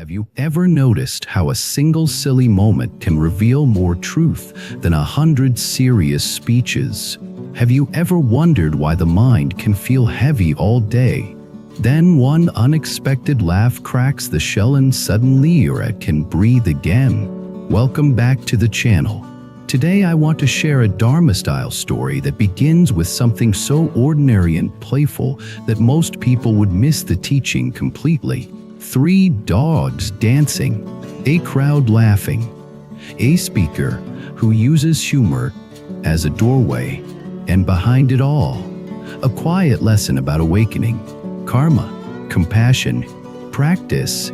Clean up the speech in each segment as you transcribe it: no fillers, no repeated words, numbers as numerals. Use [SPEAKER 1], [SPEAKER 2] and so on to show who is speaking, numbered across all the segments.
[SPEAKER 1] Have you ever noticed how a single silly moment can reveal more truth than 100 serious speeches? Have you ever wondered why the mind can feel heavy all day? Then one unexpected laugh cracks the shell and suddenly you can breathe again. Welcome back to the channel. Today I want to share a Dharma-style story that begins with something so ordinary and playful that most people would miss the teaching completely. 3 dogs dancing, a crowd laughing, a speaker who uses humor as a doorway, and behind it all, a quiet lesson about awakening, karma, compassion, practice,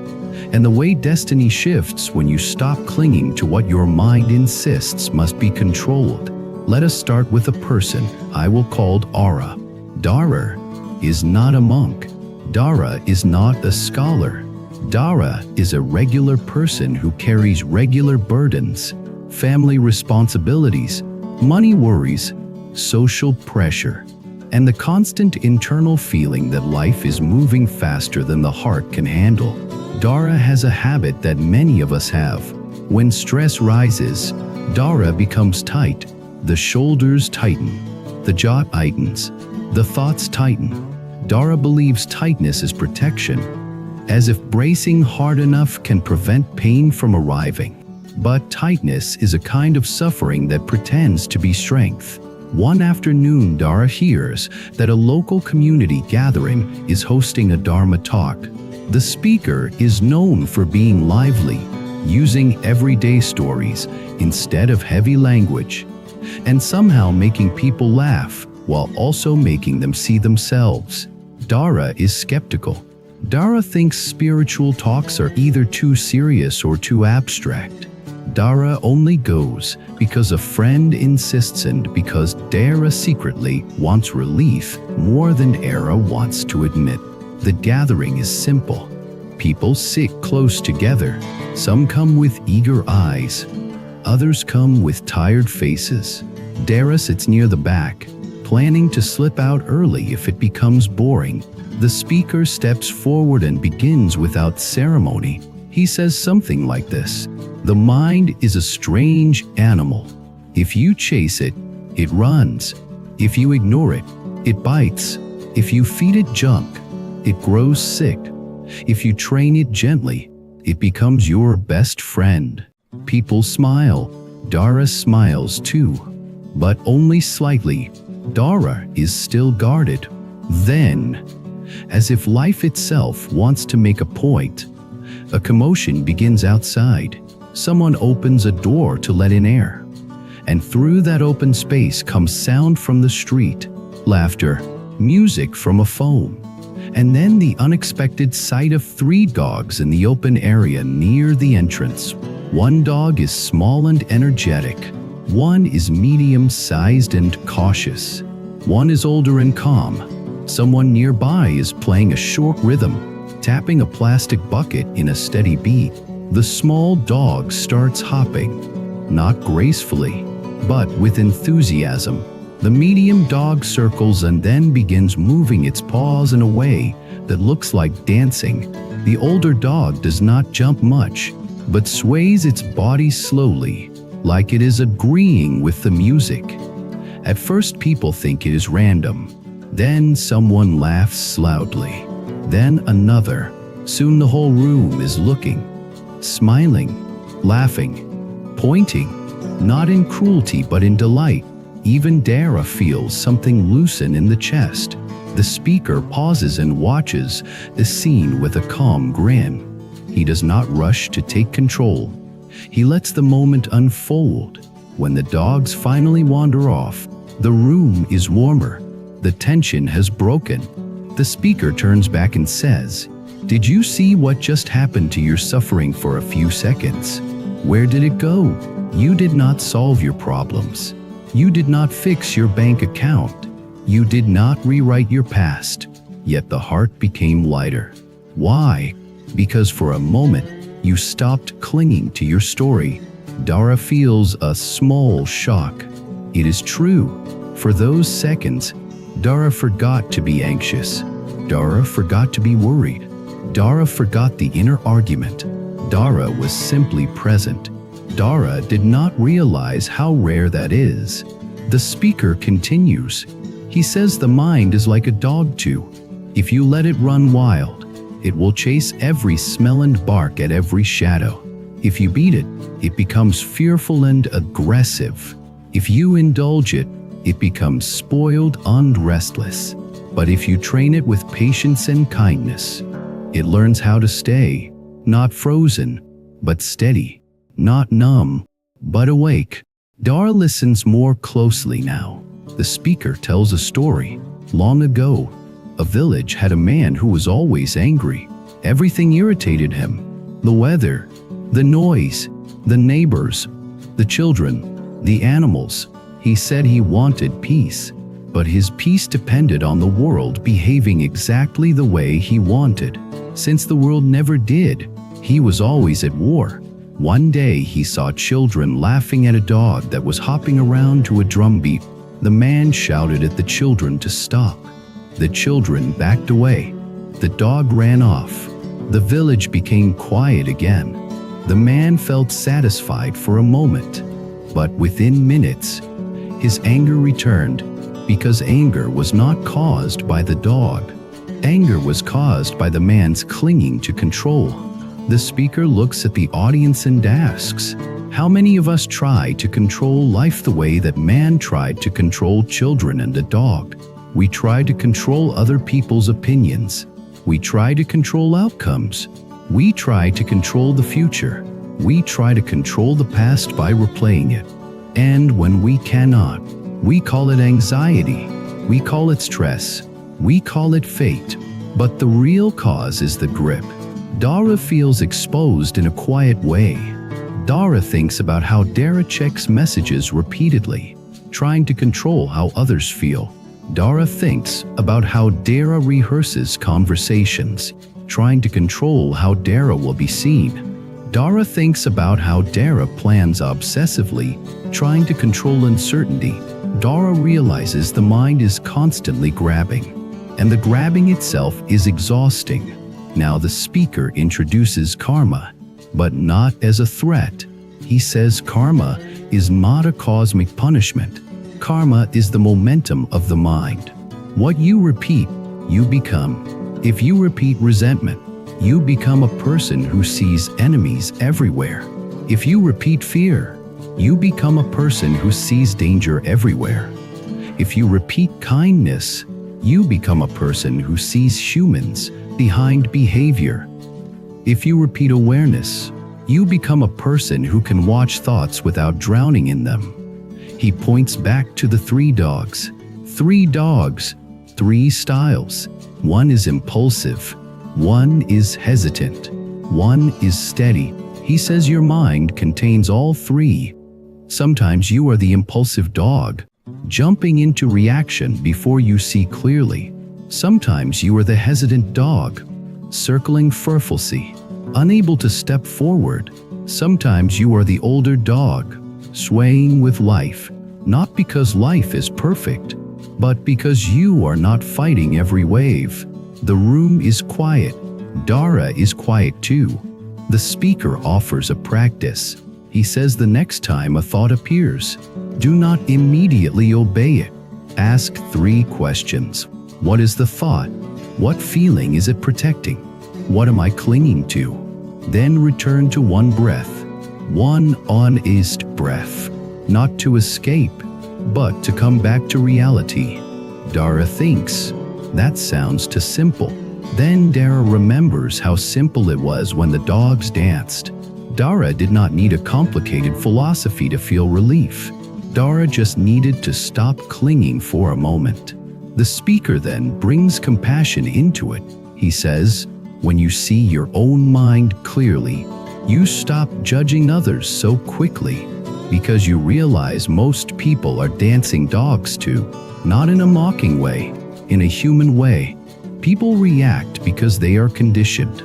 [SPEAKER 1] and the way destiny shifts when you stop clinging to what your mind insists must be controlled. Let us start with a person I will call Dara. Dara is not a monk. Dara is not a scholar. Dara is a regular person who carries regular burdens, family responsibilities, money worries, social pressure, and the constant internal feeling that life is moving faster than the heart can handle. Dara has a habit that many of us have. When stress rises, Dara becomes tight. The shoulders tighten, the jaw tightens, the thoughts tighten. Dara believes tightness is protection, as if bracing hard enough can prevent pain from arriving. But tightness is a kind of suffering that pretends to be strength. One afternoon, Dara hears that a local community gathering is hosting a Dharma talk. The speaker is known for being lively, using everyday stories instead of heavy language, and somehow making people laugh while also making them see themselves. Dara is skeptical. Dara thinks spiritual talks are either too serious or too abstract. Dara only goes because a friend insists and because Dara secretly wants relief more than Dara wants to admit. The gathering is simple. People sit close together. Some come with eager eyes. Others come with tired faces. Dara sits near the back, planning to slip out early if it becomes boring. The speaker steps forward and begins without ceremony. He says something like this: "The mind is a strange animal. If you chase it, it runs. If you ignore it, it bites. If you feed it junk, it grows sick. If you train it gently, it becomes your best friend." People smile. Dara smiles too, but only slightly. Dara is still guarded. Then, as if life itself wants to make a point, a commotion begins outside. Someone opens a door to let in air, and through that open space comes sound from the street, laughter, music from a phone, and then the unexpected sight of 3 dogs in the open area near the entrance. One dog is small and energetic. One is medium-sized and cautious. One is older and calm. Someone nearby is playing a short rhythm, tapping a plastic bucket in a steady beat. The small dog starts hopping, not gracefully, but with enthusiasm. The medium dog circles and then begins moving its paws in a way that looks like dancing. The older dog does not jump much, but sways its body slowly, like it is agreeing with the music. At first, people think it is random. Then someone laughs loudly. Then another. Soon the whole room is looking, smiling, laughing, pointing, not in cruelty but in delight. Even Dara feels something loosen in the chest. The speaker pauses and watches the scene with a calm grin. He does not rush to take control. He lets the moment unfold. When the dogs finally wander off, the room is warmer. The tension has broken. The speaker turns back and says, "Did you see what just happened to your suffering for a few seconds? Where did it go? You did not solve your problems. You did not fix your bank account. You did not rewrite your past. Yet the heart became lighter. Why? Because for a moment, you stopped clinging to your story." Dara feels a small shock. It is true. For those seconds, Dara forgot to be anxious. Dara forgot to be worried. Dara forgot the inner argument. Dara was simply present. Dara did not realize how rare that is. The speaker continues. He says the mind is like a dog too. If you let it run wild, it will chase every smell and bark at every shadow. If you beat it, it becomes fearful and aggressive. If you indulge it, it becomes spoiled and restless. But if you train it with patience and kindness, it learns how to stay, not frozen, but steady, not numb, but awake. Dara listens more closely now. The speaker tells a story. Long ago, a village had a man who was always angry. Everything irritated him. The weather, the noise, the neighbors, the children, the animals. He said he wanted peace, but his peace depended on the world behaving exactly the way he wanted. Since the world never did, he was always at war. One day he saw children laughing at a dog that was hopping around to a drumbeat. The man shouted at the children to stop. The children backed away. The dog ran off. The village became quiet again. The man felt satisfied for a moment, but within minutes, his anger returned, because anger was not caused by the dog. Anger was caused by the man's clinging to control. The speaker looks at the audience and asks, how many of us try to control life the way that man tried to control children and a dog? We try to control other people's opinions. We try to control outcomes. We try to control the future. We try to control the past by replaying it. And when we cannot, we call it anxiety. We call it stress. We call it fate. But the real cause is the grip. Dara feels exposed in a quiet way. Dara thinks about how Dara checks messages repeatedly, trying to control how others feel. Dara thinks about how Dara rehearses conversations, trying to control how Dara will be seen. Dara thinks about how Dara plans obsessively, trying to control uncertainty. Dara realizes the mind is constantly grabbing, and the grabbing itself is exhausting. Now the speaker introduces karma, but not as a threat. He says karma is not a cosmic punishment. Karma is the momentum of the mind. What you repeat, you become. If you repeat resentment, you become a person who sees enemies everywhere. If you repeat fear, you become a person who sees danger everywhere. If you repeat kindness, you become a person who sees humans behind behavior. If you repeat awareness, you become a person who can watch thoughts without drowning in them. He points back to the three dogs. Three dogs, three styles. One is impulsive. One is hesitant. One is steady. He says your mind contains all three. Sometimes you are the impulsive dog, jumping into reaction before you see clearly. Sometimes you are the hesitant dog, circling furfully, unable to step forward. Sometimes you are the older dog, swaying with life, not because life is perfect, but because you are not fighting every wave. The room is quiet. Dara is quiet too. The speaker offers a practice. He says the next time a thought appears, do not immediately obey it. Ask three questions. What is the thought? What feeling is it protecting? What am I clinging to? Then return to one breath. One honest breath. Not to escape, but to come back to reality. Dara thinks, that sounds too simple. Then Dara remembers how simple it was when the dogs danced. Dara did not need a complicated philosophy to feel relief. Dara just needed to stop clinging for a moment. The speaker then brings compassion into it. He says, when you see your own mind clearly, you stop judging others so quickly, because you realize most people are dancing dogs too, not in a mocking way, in a human way. People react because they are conditioned.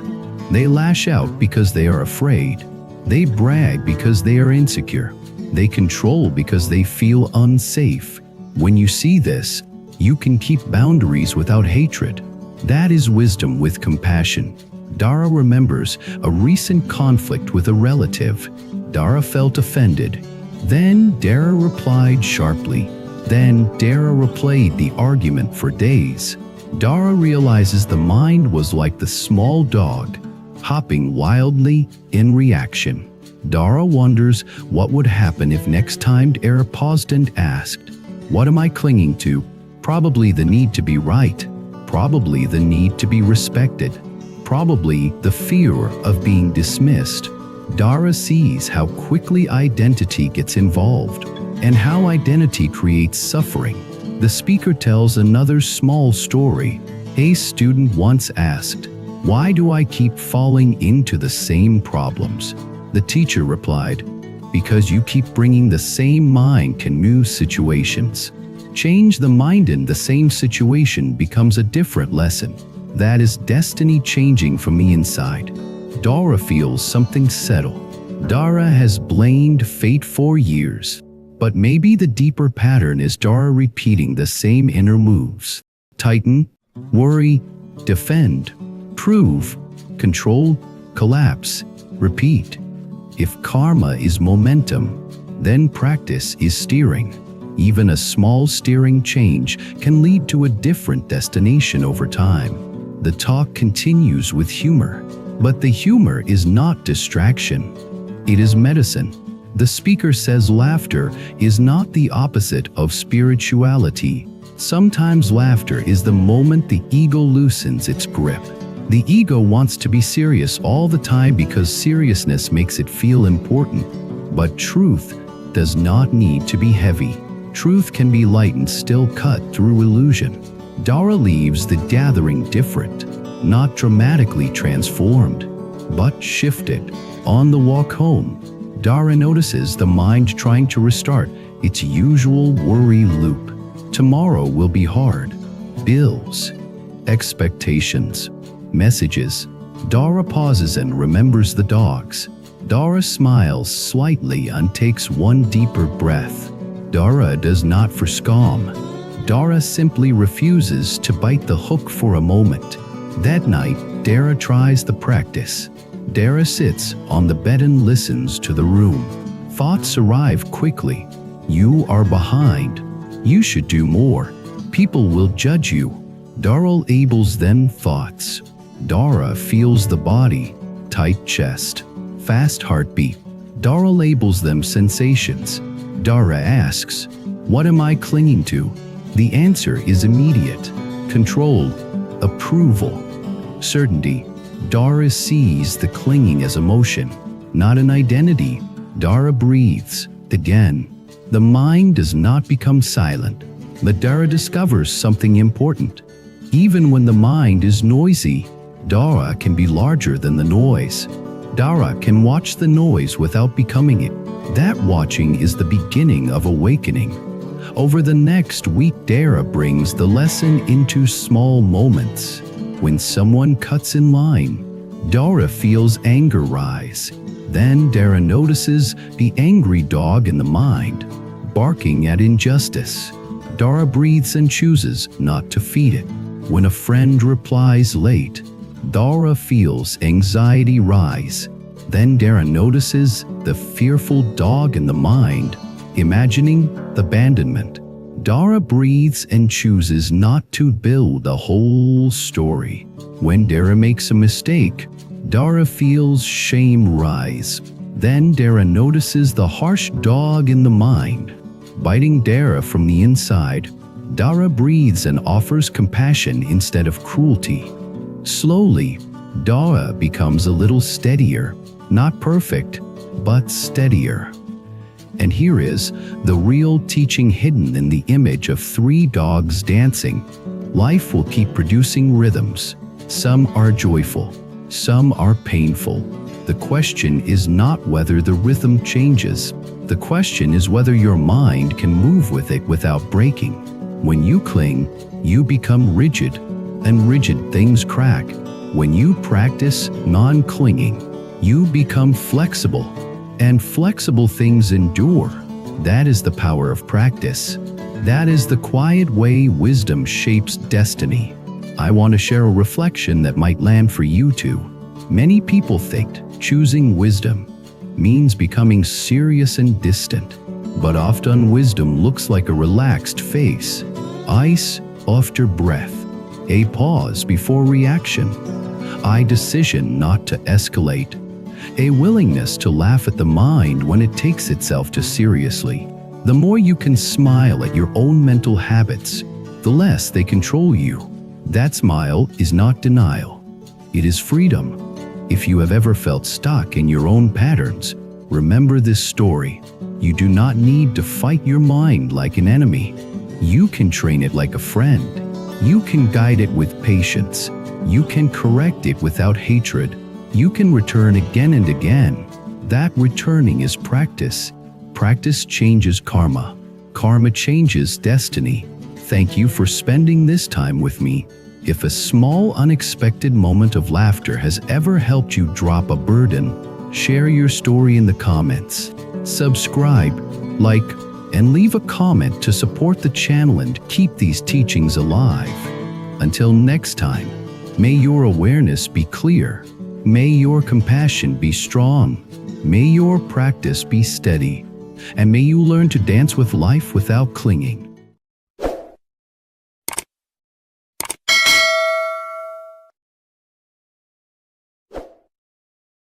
[SPEAKER 1] They lash out because they are afraid. They brag because they are insecure. They control because they feel unsafe. When you see this, you can keep boundaries without hatred. That is wisdom with compassion. Dara remembers a recent conflict with a relative. Dara felt offended. Then Dara replied sharply. Then Dara replayed the argument for days. Dara realizes the mind was like the small dog, hopping wildly in reaction. Dara wonders what would happen if next time Dara paused and asked, "What am I clinging to?" Probably the need to be right. Probably the need to be respected. Probably the fear of being dismissed. Dara sees how quickly identity gets involved and how identity creates suffering. The speaker tells another small story. A student once asked, "Why do I keep falling into the same problems?" The teacher replied, "Because you keep bringing the same mind to new situations." Change the mind in the same situation becomes a different lesson. That is destiny changing from the inside. Dara feels something settle. Dara has blamed fate for years. But maybe the deeper pattern is Dara repeating the same inner moves. Tighten, worry, defend, prove, control, collapse, repeat. If karma is momentum, then practice is steering. Even a small steering change can lead to a different destination over time. The talk continues with humor, but the humor is not distraction. It is medicine. The speaker says laughter is not the opposite of spirituality. Sometimes laughter is the moment the ego loosens its grip. The ego wants to be serious all the time because seriousness makes it feel important. But truth does not need to be heavy. Truth can be light and still cut through illusion. Dara leaves the gathering different, not dramatically transformed, but shifted. On the walk home, Dara notices the mind trying to restart its usual worry loop. Tomorrow will be hard. Bills, expectations, messages. Dara pauses and remembers the dogs. Dara smiles slightly and takes one deeper breath. Dara does not force calm. Dara simply refuses to bite the hook for a moment. That night, Dara tries the practice. Dara sits on the bed and listens to the room. Thoughts arrive quickly. You are behind. You should do more. People will judge you. Dara labels them thoughts. Dara feels the body, tight chest, fast heartbeat. Dara labels them sensations. Dara asks, "What am I clinging to?" The answer is immediate. Control, approval, certainty. Dara sees the clinging as emotion, not an identity. Dara breathes. Again, the mind does not become silent, but Dara discovers something important. Even when the mind is noisy, Dara can be larger than the noise. Dara can watch the noise without becoming it. That watching is the beginning of awakening. Over the next week, Dara brings the lesson into small moments. When someone cuts in line, Dara feels anger rise. Then Dara notices the angry dog in the mind, barking at injustice. Dara breathes and chooses not to feed it. When a friend replies late, Dara feels anxiety rise. Then Dara notices the fearful dog in the mind, imagining abandonment. Dara breathes and chooses not to build a whole story. When Dara makes a mistake, Dara feels shame rise. Then Dara notices the harsh dog in the mind, biting Dara from the inside. Dara breathes and offers compassion instead of cruelty. Slowly, Dara becomes a little steadier, not perfect, but steadier. And here is the real teaching hidden in the image of three dogs dancing. Life will keep producing rhythms. Some are joyful, some are painful. The question is not whether the rhythm changes. The question is whether your mind can move with it without breaking. When you cling, you become rigid, and rigid things crack. When you practice non-clinging, you become flexible, and flexible things endure. That is the power of practice. That is the quiet way wisdom shapes destiny. I want to share a reflection that might land for you too. Many people think choosing wisdom means becoming serious and distant, but often wisdom looks like a relaxed face, ice after breath, a pause before reaction, a decision not to escalate, a willingness to laugh at the mind when it takes itself too seriously. The more you can smile at your own mental habits, the less they control you. That smile is not denial. It is freedom. If you have ever felt stuck in your own patterns, remember this story. You do not need to fight your mind like an enemy. You can train it like a friend. You can guide it with patience. You can correct it without hatred. You can return again and again. That returning is practice. Practice changes karma. Karma changes destiny. Thank you for spending this time with me. If a small, unexpected moment of laughter has ever helped you drop a burden, share your story in the comments. Subscribe, like, and leave a comment to support the channel and keep these teachings alive. Until next time, may your awareness be clear. May your compassion be strong. May your practice be steady. And may you learn to dance with life without clinging.